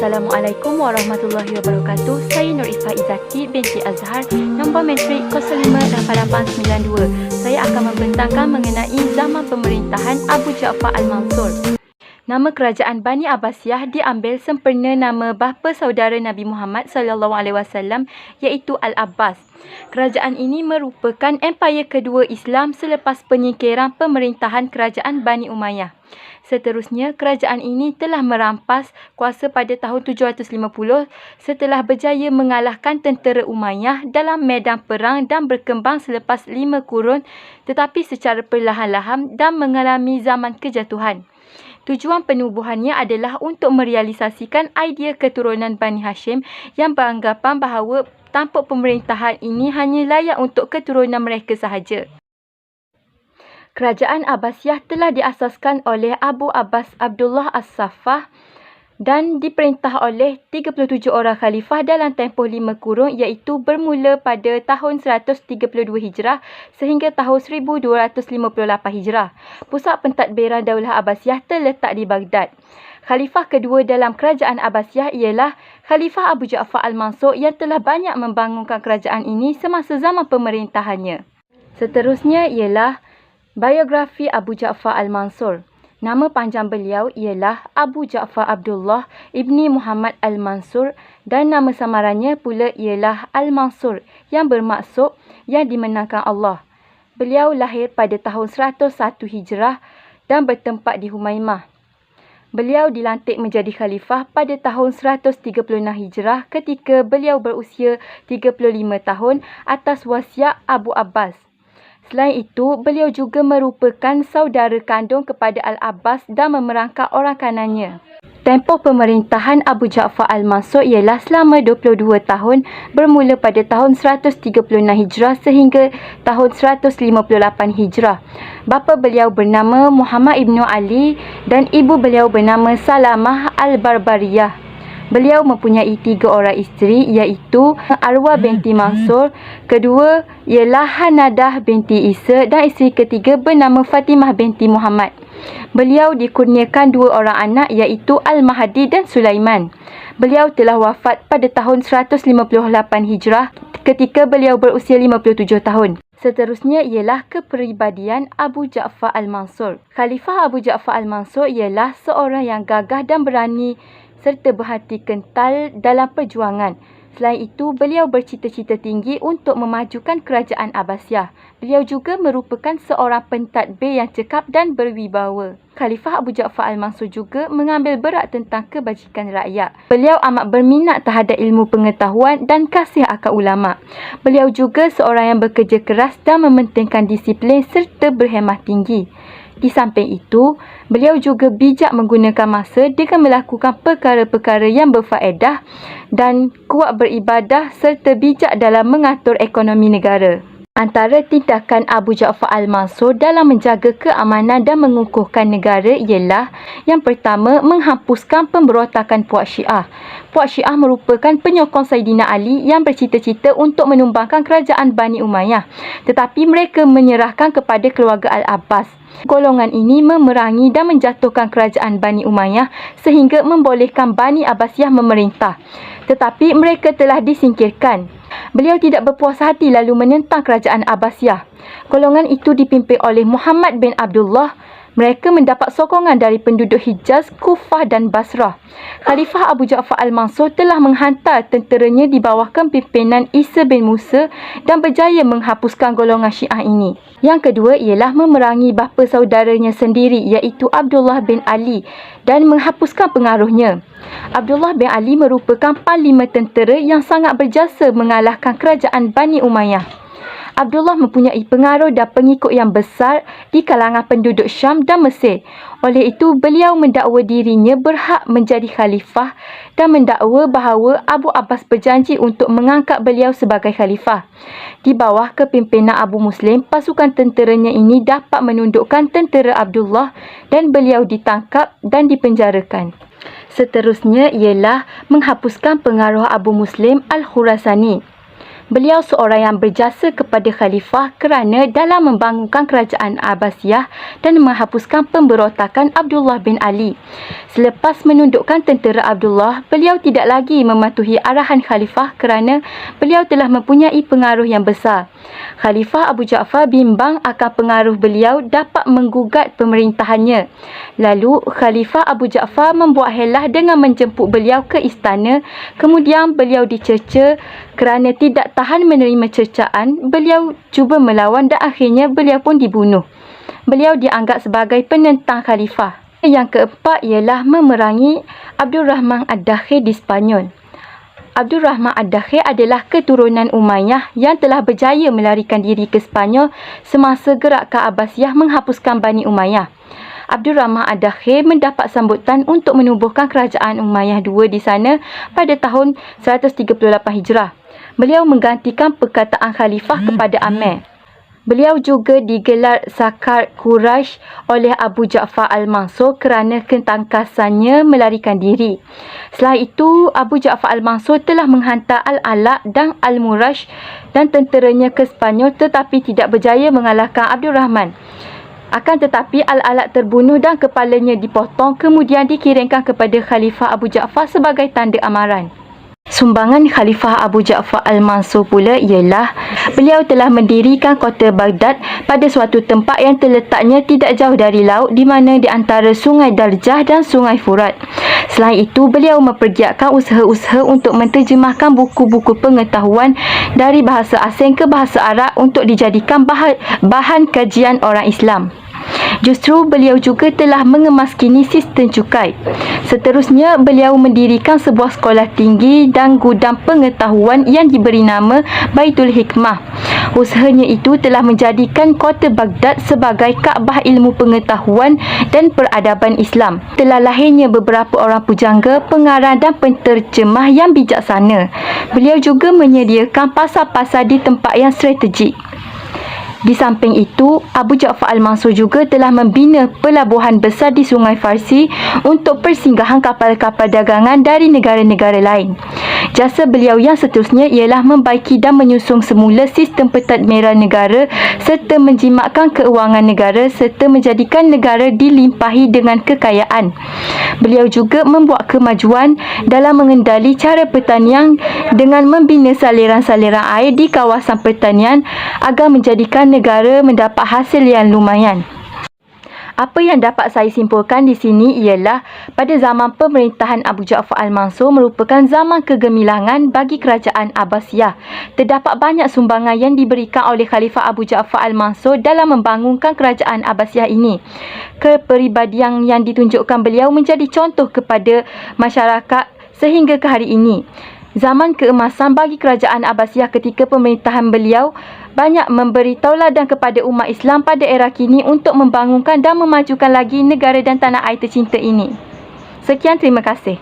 Assalamualaikum warahmatullahi wabarakatuh. Saya Nur Ifah Izzati binti Azhar, nombor matrik 058892. Saya akan membentangkan mengenai zaman pemerintahan Abu Ja'far Al-Mansur. Nama kerajaan Bani Abbasiyah diambil sempena nama bapa saudara Nabi Muhammad SAW iaitu Al-Abbas. Kerajaan ini merupakan empayar kedua Islam selepas penyingkiran pemerintahan kerajaan Bani Umayyah. Seterusnya, kerajaan ini telah merampas kuasa pada tahun 750 setelah berjaya mengalahkan tentera Umayyah dalam medan perang dan berkembang selepas 5 kurun tetapi secara perlahan-lahan dan mengalami zaman kejatuhan. Tujuan penubuhannya adalah untuk merealisasikan idea keturunan Bani Hashim yang beranggapan bahawa tampuk pemerintahan ini hanya layak untuk keturunan mereka sahaja. Kerajaan Abbasiyah telah diasaskan oleh Abu Abbas Abdullah As-Saffah dan diperintah oleh 37 orang khalifah dalam tempoh 5 kurun iaitu bermula pada tahun 132 Hijrah sehingga tahun 1258 Hijrah. Pusat pentadbiran Daulah Abbasiyah terletak di Baghdad. Khalifah kedua dalam kerajaan Abbasiyah ialah Khalifah Abu Ja'far Al-Mansur yang telah banyak membangunkan kerajaan ini semasa zaman pemerintahannya. Seterusnya ialah biografi Abu Ja'far Al-Mansur. Nama panjang beliau ialah Abu Ja'far Abdullah ibni Muhammad Al-Mansur dan nama samarannya pula ialah Al-Mansur yang bermaksud yang dimenangkan Allah. Beliau lahir pada tahun 101 Hijrah dan bertempat di Humaimah. Beliau dilantik menjadi khalifah pada tahun 136 Hijrah ketika beliau berusia 35 tahun atas wasiat Abu Abbas. Selain itu, beliau juga merupakan saudara kandung kepada Al-Abbas dan memerangkap orang kanannya. Tempoh pemerintahan Abu Ja'far Al-Mansur ialah selama 22 tahun bermula pada tahun 136 Hijrah sehingga tahun 158 Hijrah. Bapa beliau bernama Muhammad ibnu Ali dan ibu beliau bernama Salamah Al-Barbariyah. Beliau mempunyai 3 orang isteri iaitu Arwah binti Mansur, kedua ialah Hanadah binti Isa dan isteri ketiga bernama Fatimah binti Muhammad. Beliau dikurniakan 2 orang anak iaitu Al-Mahdi dan Sulaiman. Beliau telah wafat pada tahun 158 Hijrah ketika beliau berusia 57 tahun. Seterusnya ialah kepribadian Abu Ja'far Al-Mansur. Khalifah Abu Ja'far Al-Mansur ialah seorang yang gagah dan berani serta berhati kental dalam perjuangan. Selain itu, beliau bercita-cita tinggi untuk memajukan kerajaan Abbasiyah. Beliau juga merupakan seorang pentadbir yang cekap dan berwibawa. Khalifah Abu Ja'far Al-Mansur juga mengambil berat tentang kebajikan rakyat. Beliau amat berminat terhadap ilmu pengetahuan dan kasih akan ulama. Beliau juga seorang yang bekerja keras dan mementingkan disiplin serta berhemah tinggi. Di samping itu, beliau juga bijak menggunakan masa dengan melakukan perkara-perkara yang berfaedah dan kuat beribadah serta bijak dalam mengatur ekonomi negara. Antara tindakan Abu Ja'far Al-Mansur dalam menjaga keamanan dan mengukuhkan negara ialah yang pertama, menghapuskan pemberontakan Puak Syiah. Puak Syiah merupakan penyokong Saidina Ali yang bercita-cita untuk menumbangkan kerajaan Bani Umayyah, tetapi mereka menyerahkan kepada keluarga Al-Abbas. Golongan ini memerangi dan menjatuhkan kerajaan Bani Umayyah sehingga membolehkan Bani Abbasiyah memerintah. Tetapi mereka telah disingkirkan. Beliau tidak berpuas hati lalu menentang kerajaan Abbasiyah. Golongan itu dipimpin oleh Muhammad bin Abdullah. Mereka mendapat sokongan dari penduduk Hijaz, Kufah dan Basrah. Khalifah Abu Ja'far Al-Mansur telah menghantar tenteranya di bawah kepimpinan Isa bin Musa dan berjaya menghapuskan golongan Syiah ini. Yang kedua ialah memerangi bapa saudaranya sendiri iaitu Abdullah bin Ali dan menghapuskan pengaruhnya. Abdullah bin Ali merupakan panglima tentera yang sangat berjasa mengalahkan kerajaan Bani Umayyah. Abdullah mempunyai pengaruh dan pengikut yang besar di kalangan penduduk Syam dan Mesir. Oleh itu, beliau mendakwa dirinya berhak menjadi khalifah dan mendakwa bahawa Abu Abbas berjanji untuk mengangkat beliau sebagai khalifah. Di bawah kepimpinan Abu Muslim, pasukan tenteranya ini dapat menundukkan tentera Abdullah dan beliau ditangkap dan dipenjarakan. Seterusnya ialah menghapuskan pengaruh Abu Muslim Al-Khurasani. Beliau seorang yang berjasa kepada khalifah kerana dalam membangunkan kerajaan Abbasiyah dan menghapuskan pemberontakan Abdullah bin Ali. Selepas menundukkan tentera Abdullah, beliau tidak lagi mematuhi arahan khalifah kerana beliau telah mempunyai pengaruh yang besar. Khalifah Abu Ja'far bimbang akan pengaruh beliau dapat menggugat pemerintahannya. Lalu Khalifah Abu Ja'far membuat helah dengan menjemput beliau ke istana. Kemudian beliau dicerca. Kerana tidak tahan menerima cercaan, beliau cuba melawan dan akhirnya beliau pun dibunuh. Beliau dianggap sebagai penentang khalifah. Yang keempat ialah memerangi Abdul Rahman Ad-Dakhil di Sepanyol. Abdul Rahman Ad-Dakhil adalah keturunan Umayyah yang telah berjaya melarikan diri ke Sepanyol semasa gerakan Abbasiyah menghapuskan Bani Umayyah. Abdul Rahman Ad-Dakhil mendapat sambutan untuk menubuhkan kerajaan Umayyah II di sana pada tahun 138 Hijrah. Beliau menggantikan perkataan khalifah kepada Amir. Beliau juga digelar Sakar Quraisy oleh Abu Ja'far Al-Mansur kerana ketangkasannya melarikan diri. Setelah itu, Abu Ja'far Al-Mansur telah menghantar Al-Ala dan Al-Murash dan tenteranya ke Sepanyol tetapi tidak berjaya mengalahkan Abdul Rahman. Akan tetapi Al-Ala terbunuh dan kepalanya dipotong kemudian dikirimkan kepada Khalifah Abu Ja'far sebagai tanda amaran. Sumbangan Khalifah Abu Ja'far Al-Mansur pula ialah beliau telah mendirikan kota Baghdad pada suatu tempat yang terletaknya tidak jauh dari laut di mana di antara Sungai Darjah dan Sungai Furat. Selain itu, beliau mempergiatkan usaha-usaha untuk menterjemahkan buku-buku pengetahuan dari bahasa asing ke bahasa Arab untuk dijadikan bahan kajian orang Islam. Justru beliau juga telah mengemaskini sistem cukai. Seterusnya, beliau mendirikan sebuah sekolah tinggi dan gudang pengetahuan yang diberi nama Baitul Hikmah. Usahanya itu telah menjadikan kota Baghdad sebagai Kaabah ilmu pengetahuan dan peradaban Islam. Telah lahirnya beberapa orang pujangga, pengarang dan penterjemah yang bijaksana. Beliau juga menyediakan pasar-pasar di tempat yang strategik. Di samping itu, Abu Ja'far Al-Mansur juga telah membina pelabuhan besar di Sungai Farsi untuk persinggahan kapal-kapal dagangan dari negara-negara lain. Jasa beliau yang seterusnya ialah membaiki dan menyusung semula sistem pentadbiran negara serta menjimatkan keuangan negara serta menjadikan negara dilimpahi dengan kekayaan. Beliau juga membuat kemajuan dalam mengendali cara pertanian dengan membina saliran-saliran air di kawasan pertanian agar menjadikan negara mendapat hasil yang lumayan. Apa yang dapat saya simpulkan di sini ialah pada zaman pemerintahan Abu Ja'far Al-Mansur merupakan zaman kegemilangan bagi kerajaan Abbasiyah. Terdapat banyak sumbangan yang diberikan oleh Khalifah Abu Ja'far Al-Mansur dalam membangunkan kerajaan Abbasiyah ini. Kepribadian yang ditunjukkan beliau menjadi contoh kepada masyarakat sehingga ke hari ini. Zaman keemasan bagi kerajaan Abbasiyah ketika pemerintahan beliau banyak memberi tauladan kepada umat Islam pada era kini untuk membangunkan dan memajukan lagi negara dan tanah air tercinta ini. Sekian, terima kasih.